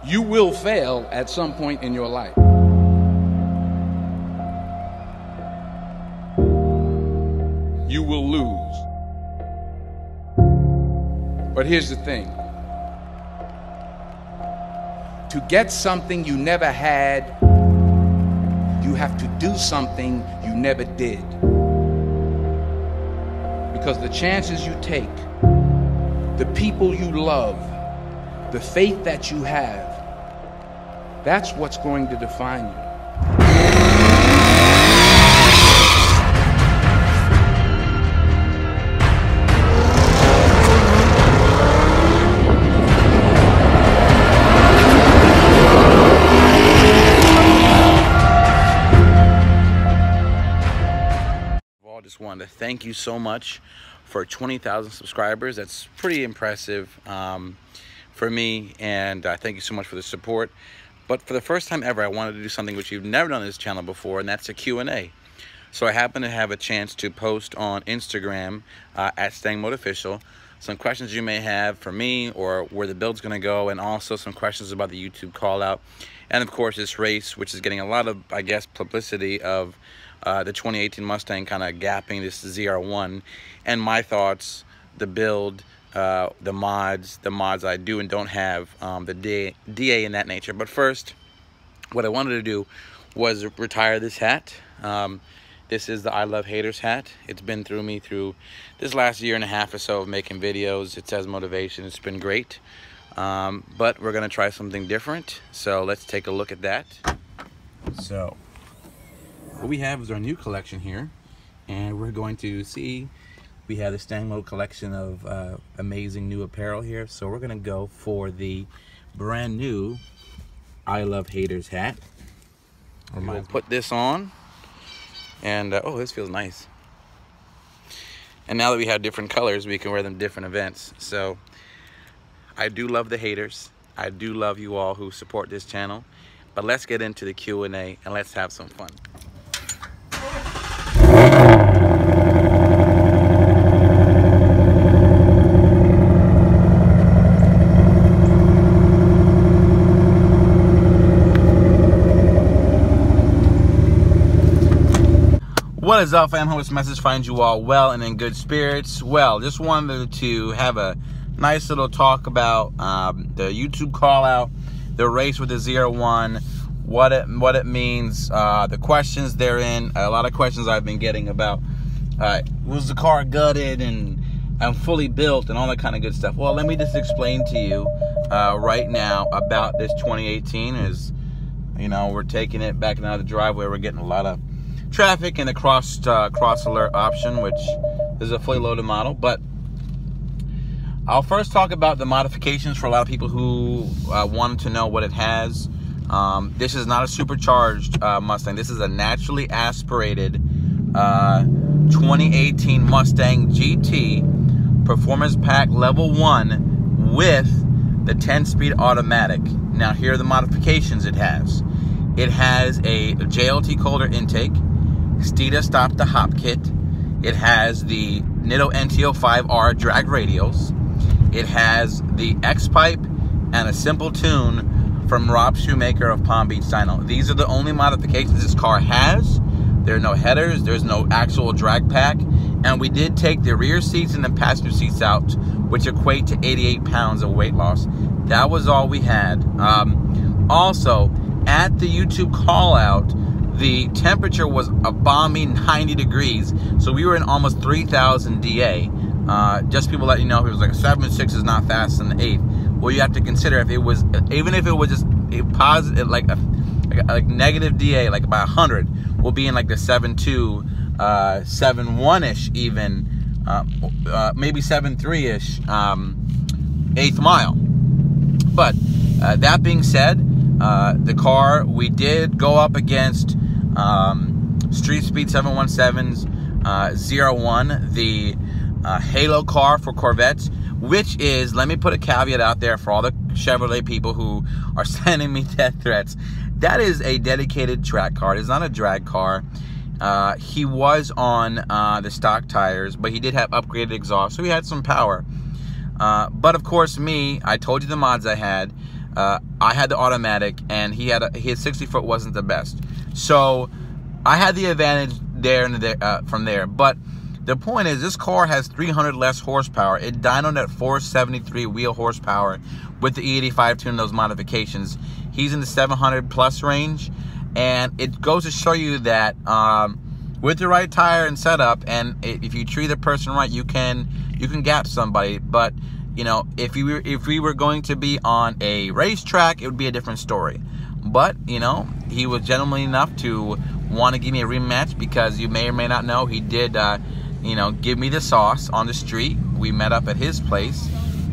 You will fail at some point in your life. You will lose. But here's the thing. To get something you never had, you have to do something you never did. Because the chances you take, the people you love, the faith that you have, that's what's going to define you. I just wanted to thank you so much for 20,000 subscribers. That's pretty impressive for me, and thank you so much for the support. But for the first time ever, I wanted to do something which you've never done on this channel before, and that's a Q&A. So I happen to have a chance to post on Instagram at StangMode Official some questions you may have for me or where the build's going to go, and also some questions about the YouTube Callout, and of course this race, which is getting a lot of, I guess, publicity of the 2018 Mustang kind of gapping this ZR1, and my thoughts, the build, the mods I do and don't have, the DA in that nature. But first, what I wanted to do was retire this hat. This is the I Love Haters hat. It's been through me through this last year and a half or so of making videos. It says motivation. It's been great. But we're going to try something different. So let's take a look at that. So what we have is our new collection here. And we're going to see, we have the StangMode collection of amazing new apparel here. So we're going to go for the brand new I Love Haters hat. We'll put this on. And, oh, this feels nice. And now that we have different colors, we can wear them to different events. So I do love the haters. I do love you all who support this channel. But let's get into the Q&A and let's have some fun. What is up, fam? Hope this message finds you all well and in good spirits. Well, just wanted to have a nice little talk about the YouTube Callout, the race with the ZR1, what it means, the questions therein. A lot of questions I've been getting about was the car gutted and fully built and all that kind of good stuff. Well, let me just explain to you right now about this 2018. Is, you know, we're taking it back out of the driveway. We're getting a lot of traffic and the cross alert option, which is a fully loaded model. But I'll first talk about the modifications for a lot of people who wanted to know what it has. This is not a supercharged Mustang. This is a naturally aspirated 2018 Mustang GT Performance Pack Level 1 with the 10-speed automatic. Now, here are the modifications it has. It has a JLT Colder intake, Steeda Stop the Hop kit. It has the Nitto NTO5R drag radials. It has the X-pipe and a simple tune from Rob Shoemaker of Palm Beach Dyno. These are the only modifications this car has. There are no headers, there's no actual drag pack, and we did take the rear seats and the passenger seats out, which equate to 88 pounds of weight loss. That was all we had. Also, at the YouTube Callout, the temperature was a balmy 90 degrees, so we were in almost 3,000 DA. Just people let you know, if it was like a 7.6 is not faster than the 8. Well, you have to consider if it was, even if it was just a positive, like negative DA, like about 100, will be in like the 7.2, 7.1-ish even, maybe 7.3-ish, 8th mile. But that being said, the car, we did go up against Street Speed 717's ZR1, the Halo car for Corvettes, which is, let me put a caveat out there for all the Chevrolet people who are sending me death threats. That is a dedicated track car. It is not a drag car. He was on the stock tires, but he did have upgraded exhaust, so he had some power. But of course, I told you the mods I had. I had the automatic, and his 60-foot wasn't the best. So I had the advantage there and there, from there. But the point is, this car has 300 less horsepower. It dynoed at 473 wheel horsepower with the E85 tune and those modifications. He's in the 700 plus range, and it goes to show you that with the right tire and setup, and if you treat a person right, you can gap somebody. But you know, if we were going to be on a racetrack, it would be a different story. But you know, he was gentlemanly enough to want to give me a rematch, because you may or may not know, he did you know, give me the sauce on the street. We met up at his place,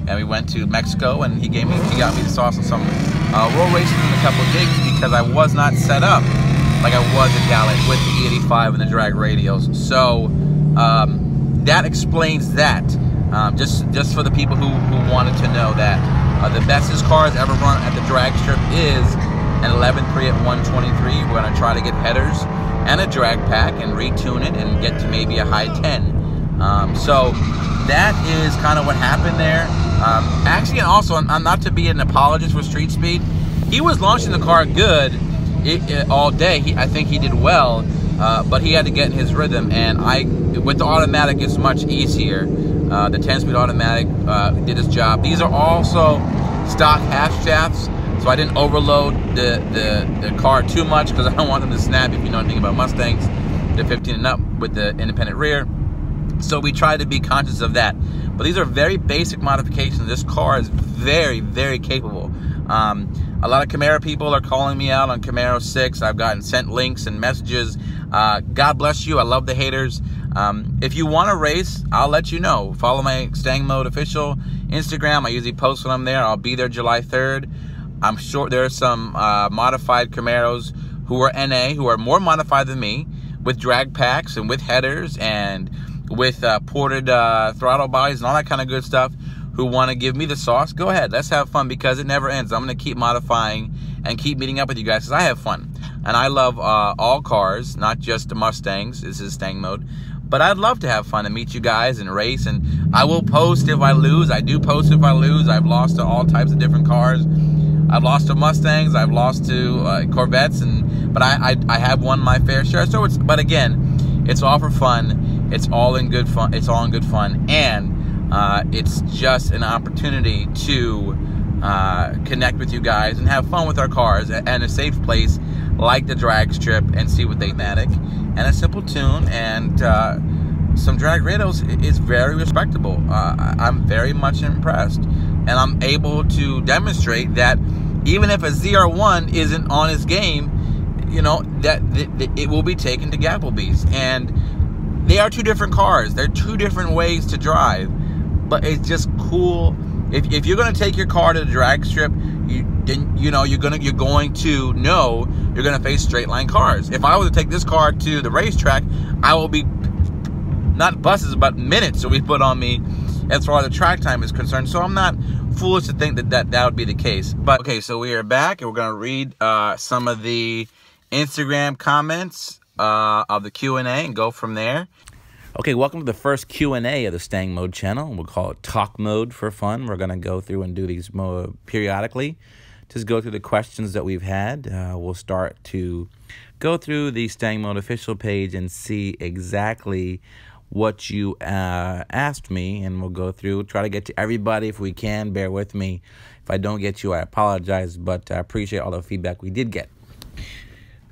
and we went to Mexico, and he got me the sauce on some road racing and a couple of gigs, because I was not set up like I was at Callout with the E85 and the drag radios. So that explains that. Just for the people who wanted to know that the best his car has ever run at the drag strip is an 11.3 at 123. We're going to try to get headers and a drag pack and retune it and get to maybe a high 10. So that is kind of what happened there. Actually, and also, I'm not to be an apologist for Street Speed. He was launching the car good all day. I think he did well, but he had to get in his rhythm. And with the automatic, it's much easier. The 10-speed automatic did its job. These are also stock half shafts, so I didn't overload the car too much, because I don't want them to snap, if you know anything about Mustangs. They're 15 and up with the independent rear. So we try to be conscious of that. But these are very basic modifications. This car is very, very capable. A lot of Camaro people are calling me out on Camaro 6. I've gotten sent links and messages. God bless you. I love the haters. If you want to race, I'll let you know. Follow my StangMode official Instagram. I usually post when I'm there. I'll be there July 3rd. I'm sure there are some modified Camaros who are NA, who are more modified than me, with drag packs and with headers and with ported throttle bodies and all that kind of good stuff, who want to give me the sauce. Go ahead, let's have fun, because it never ends. I'm going to keep modifying and keep meeting up with you guys, because I have fun. And I love all cars, not just the Mustangs. This is StangMode. But I'd love to have fun and meet you guys and race. And I will post if I lose. I do post if I lose. I've lost to all types of different cars. I've lost to Mustangs. I've lost to Corvettes. But I have won my fair share. So but again, it's all for fun. It's all in good fun. It's all in good fun. And it's just an opportunity to connect with you guys and have fun with our cars, and a safe place like the drag strip, and see what they matic, and a simple tune and some drag radios is very respectable. I'm very much impressed, and I'm able to demonstrate that even if a ZR1 isn't on his game, you know, that it will be taken to Gapplebee's. And they are two different cars. They're two different ways to drive, but it's just cool. If you're going to take your car to the drag strip, you're going to know you're going to face straight line cars. If I was to take this car to the racetrack, I will be, not buses, but minutes will be put on me as far as the track time is concerned. So I'm not foolish to think that would be the case. But okay, so we are back, and we're going to read some of the Instagram comments of the Q&A and go from there. Okay, welcome to the first Q&A of the StangMode channel. We'll call it Talk Mode for fun. We're going to go through and do these periodically. Just go through the questions that we've had. We'll start to go through the StangMode official page and see exactly what you asked me, and we'll go through, try to get to everybody if we can. Bear with me. If I don't get you, I apologize, but I appreciate all the feedback we did get.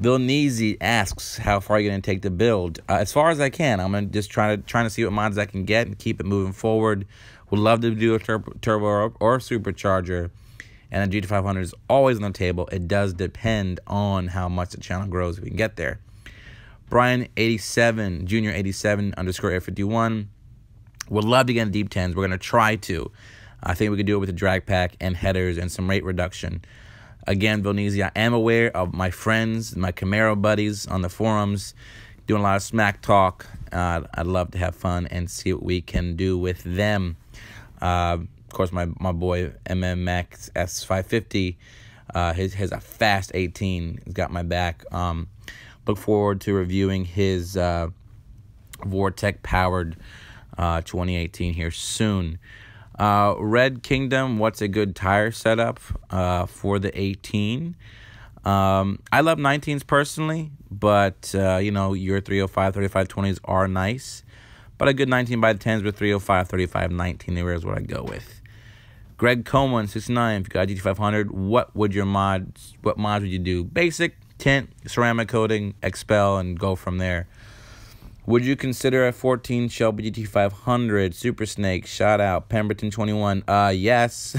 Vilneezy asks, how far are you going to take the build? As far as I can. I'm going to just trying to see what mods I can get and keep it moving forward. Would love to do a turbo or a supercharger. And the GT500 is always on the table. It does depend on how much the channel grows if we can get there. Brian87, Junior 87 _ Air 51. Would love to get in deep 10s. We're going to try to. I think we could do it with a drag pack and headers and some rate reduction. Again, Vilneezy, I am aware of my friends, my Camaro buddies on the forums, doing a lot of smack talk. I'd love to have fun and see what we can do with them. Of course, my boy MMX S550, has a fast 18. He's got my back. Look forward to reviewing his Vortec-powered 2018 here soon. Red Kingdom, what's a good tire setup for the 18? I love 19s personally, but, you know, your 305, 3520s are nice. But a good 19 by 10s with 305, 35, 19 there is what I go with. Greg Coleman, 69, if you got GT500, what mods would you do? Basic, tint, ceramic coating, expel, and go from there. Would you consider a 14 Shelby GT500, Super Snake, shout out, Pemberton 21? Yes,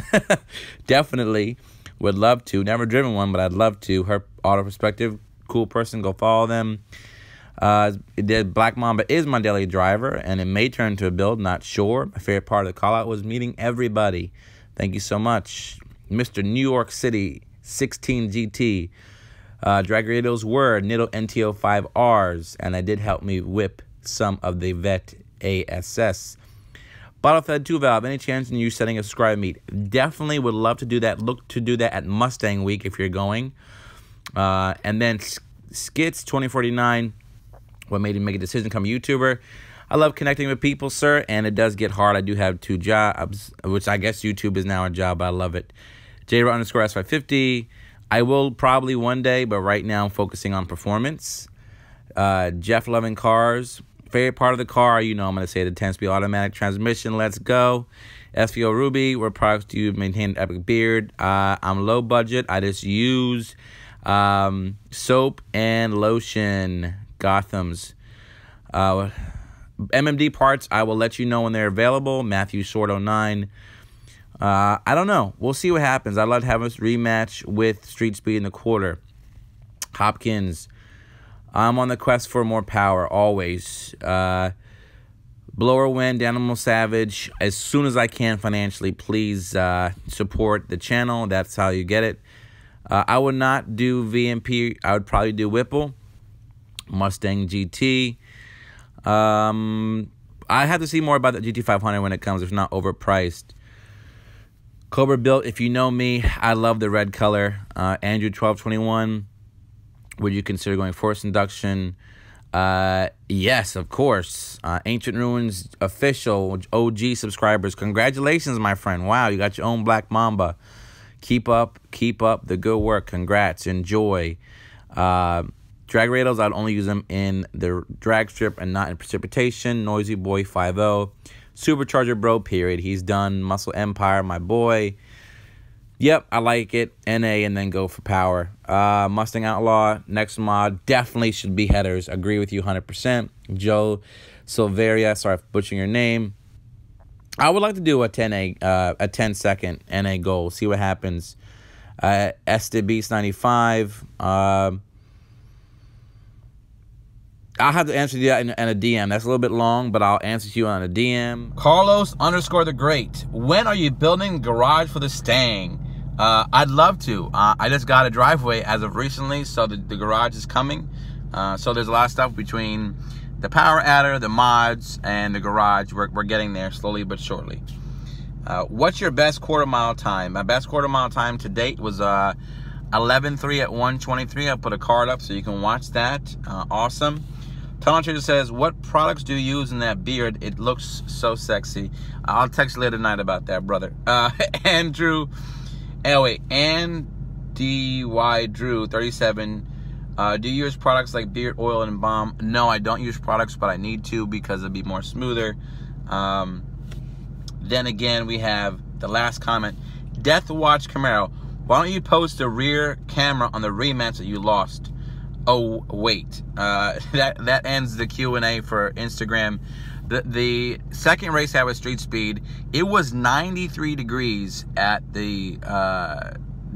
definitely. Would love to. Never driven one, but I'd love to. Her auto perspective, cool person, go follow them. Black Mamba is my daily driver, and it may turn to a build, not sure. My favorite part of the call out was meeting everybody. Thank you so much. Mr. New York City, 16 GT. Drag radios were Nitto NTO5Rs, and it did help me whip some of the Vet ASS. Bottle fed 2-valve, any chance in you setting a subscribe meet? Definitely would love to do that. Look to do that at Mustang Week if you're going. And then Skits 2049, what made you make a decision to become a YouTuber? I love connecting with people, sir, and it does get hard. I do have 2 jobs, which I guess YouTube is now a job, but I love it. JRO_S550. I will probably one day, but right now I'm focusing on performance. Jeff loving cars. Favorite part of the car, you know, I'm going to say the 10-speed automatic transmission. Let's go. SVO Ruby, what products do you maintain an epic beard? I'm low budget. I just use soap and lotion. Gotham's. MMD parts, I will let you know when they're available. Matthew Short 09. I don't know. We'll see what happens. I'd love to have us rematch with Street Speed in the quarter. Hopkins. I'm on the quest for more power, always. Blower Wind, Animal Savage. As soon as I can financially, please support the channel. That's how you get it. I would not do VMP. I would probably do Whipple. Mustang GT. I have to see more about the GT500 when it comes. It's not overpriced. Cobra Built, if you know me, I love the red color. Andrew 1221, would you consider going force induction? Yes, of course. Ancient Ruins official OG subscribers, congratulations, my friend. Wow, you got your own Black Mamba. Keep up the good work. Congrats. Enjoy. Drag radials, I'd only use them in the drag strip and not in precipitation. Noisy Boy 50. Supercharger Bro, period. He's done. Muscle Empire, my boy. Yep, I like it. NA and then go for power. Mustang Outlaw, next mod, definitely should be headers. Agree with you 100%. Joe Silveria, sorry for butchering your name. I would like to do a 10-second NA goal. See what happens. Ested Beast 95. I'll have to answer you that in a DM. That's a little bit long, but I'll answer you on a DM. Carlos _the Great. When are you building a garage for the Stang? I'd love to. I just got a driveway as of recently, so the garage is coming. So there's a lot of stuff between the power adder, the mods, and the garage. We're getting there slowly but surely. What's your best quarter-mile time? My best quarter-mile time to date was 11:3 at 1:23. I'll put a card up so you can watch that. Awesome. Tunnel Trader says, what products do you use in that beard? It looks so sexy. I'll text you later tonight about that, brother. Andrew, Andy Y. Drew, 37. Do you use products like beard oil and balm? No, I don't use products, but I need to because it'd be more smoother. Then again, we have the last comment. Death Watch Camaro. Why don't you post the rear camera on the rematch that you lost? Oh, wait. That ends the Q&A for Instagram. The second race I had with Street Speed, it was 93 degrees at the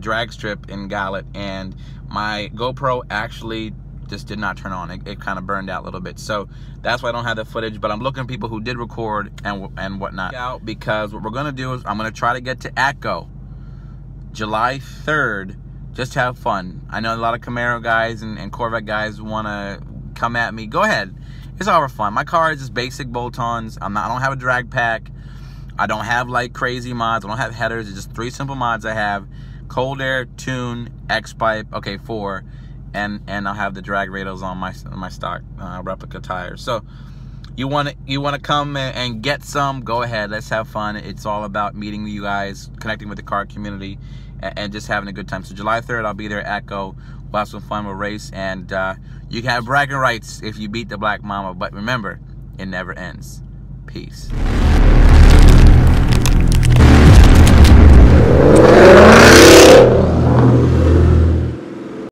drag strip in Gallup, and my GoPro actually just did not turn on. It kind of burned out a little bit. So that's why I don't have the footage, but I'm looking at people who did record and whatnot. Because what we're going to do is I'm going to try to get to ATCO July 3rd. Just have fun. I know a lot of Camaro guys and Corvette guys want to come at me. Go ahead. It's all for fun. My car is just basic bolt-ons. I don't have a drag pack. I don't have like crazy mods. I don't have headers. It's just 3 simple mods I have. Cold Air, Tune, X-Pipe, okay, 4. And I'll have the drag radials on my stock replica tires. So you want to come and get some, go ahead. Let's have fun. It's all about meeting you guys, connecting with the car community, and just having a good time. So July 3rd, I'll be there at Echo. We'll have some fun. We'll race, and you can have bragging rights if you beat the Black Mamba. But remember, it never ends. Peace.